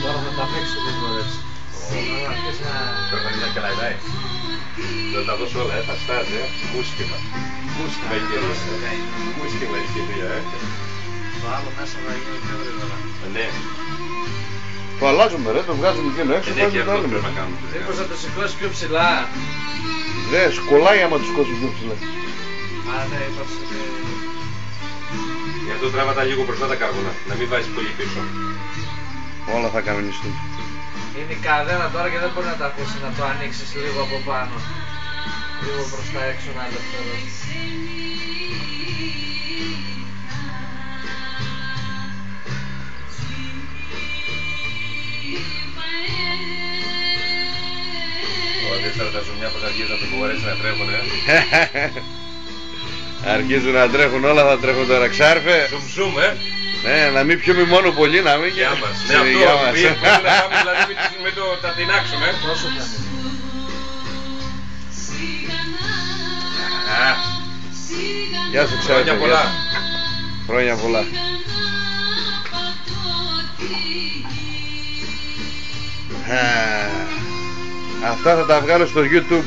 Τώρα θα τα παίξω λίγο έτσι. Τώρα θα είναι και λαϊδάει. Θα τα δώσω όλα, θα στάζει, μουσκεμα. Μουσκεμα η κυρία. Μουσκεμα η κυρία, Το άλλο μέσα θα γίνει πιο γρήγορα. Ναι. Το αλλάζουμε ρε, το βγάζουμε εκείνο έξω. Ναι, και αυτό πρέπει να κάνουμε. Μήπως θα το σηκώσει πιο ψηλά. Δε, σκολάει άμα το σηκώσει πιο ψηλά. Α, ναι, είπες ότι... Γι' αυτό τράβατα λίγο μπροστά τα κάρβουνα, να μην βάζεις πολύ πίσω. Όλα θα καμενιστούν. Είναι η καρδένα τώρα και δεν μπορεί να τα αφήσει να το ανοίξεις λίγο από πάνω. Λίγο προς τα έξω να ελευθερώσει. Τώρα τα ζουμιά πως αρχίζουν να το μπορέσει να τρέχουν, Αρχίζουν να τρέχουν όλα, θα τρέχουν τώρα ξάρφε. Ζουμ, Ναι, να μην πιούμε μόνο πολύ, να μην Γεια μας. στη Ναι, υγεία αυτό, μας. να πάμε δηλαδή με το τα τεινάξουμε. Πόσο θα είναι. Γεια σου ξάρφε. Χρόνια πολλά. Χρόνια πολλά. Αυτά θα τα βγάλω στο YouTube.